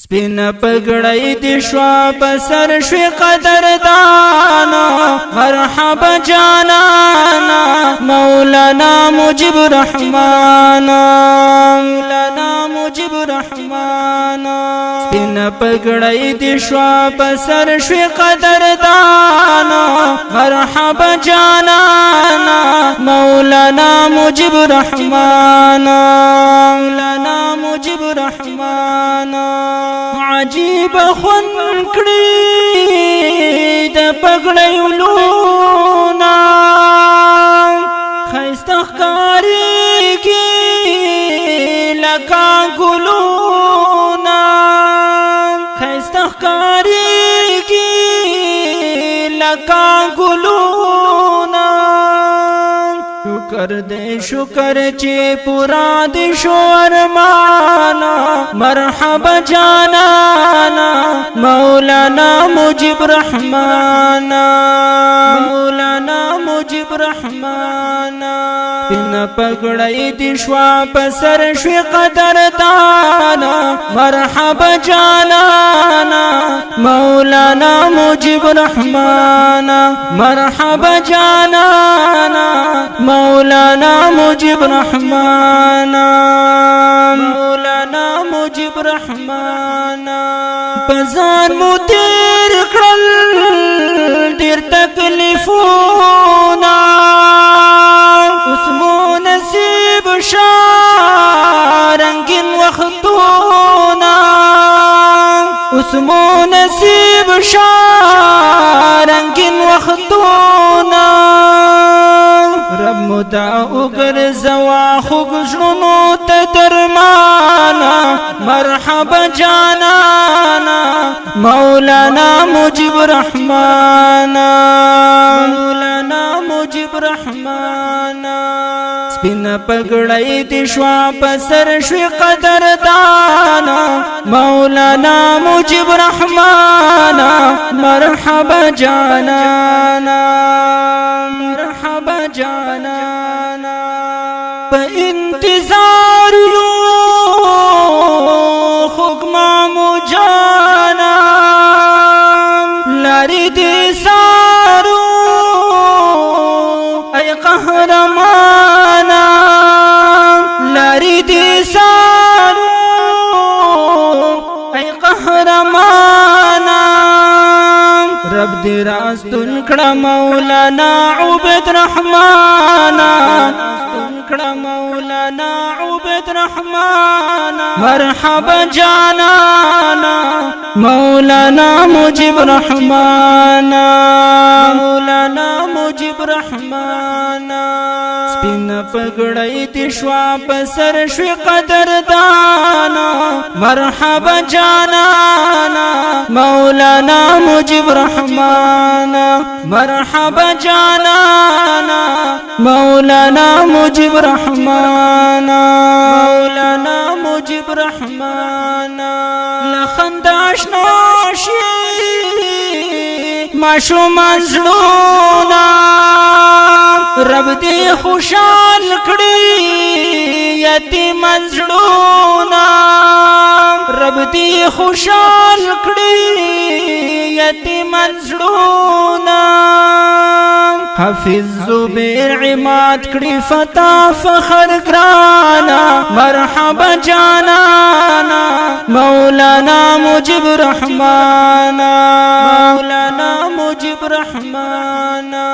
سپین پګړی دی شوا بسر شوی قدردانا مرحبا جانانا مولانا مجيب رحمانا مولانا مجيب رحمانا سپین پګړی دی شوا بسر شوی قدردانا مرحبا جانانا مولانا مجيب رحمانا مولانا مجيب رحمانا عجیب خون کړی د پګړی ولونا خیسته ښکاریږي لکه ګلونا خیسته ښکاریږي لکه ګلونا شکر دے شکر چی پورا دی شو ارمانا مرحبا جانانا مولانا مجيب رحمانا مولانا مجيب رحمانا بنا پگڑی دی شوا پسر شوی قدردانا مرحبا جانانا مولانا مجيب رحمانا مرحبا جانانا مولانا مجيب رحمانا مولانا مجيب رحمانا بزان مو تیر کړل ډیر تکلیفونا اسمو نصیب رنگین وختونا اسمو نصیب رنگین وختونا رب مدعا اگرزوا خوگ جنو تدرمانا مرحبا جانانا مولانا مجيب رحمانا مولانا مجيب رحمانا سپین پگڑی دی شوا پسر شوی قدردانا مولانا مجيب رحمانا مرحبا جانانا مرحبا جانانا پا انتظار یو خکمامو جانا لاری دی سارو ای قهرمانا لاری دی سارو ای قهرمانا رب دی راستن کڑا مولانا عبد رحمانا کڑا مولانا عبد رحمانا مرحبا جانانا مولانا مجيب رحمانا مولانا مجيب رحمانا سپین پگڑی دی شوا بسر شوی قدردانا مرحبا جانانا مولانا مجيب رحمانا مرحبا جانانا مولانا مجيب رحمانا مولانا مجيب رحمانا لخنداش ناشي ماشو منزلونا رب دی خوشال کړی یتیم منزلونا رب دی خوشال کړی یتیم منزلونا حافظ زبیر عماد کړی فتح فخر گرانا مرحبا جانانا مولانا مجيب رحمانا مولانا مجيب رحمانا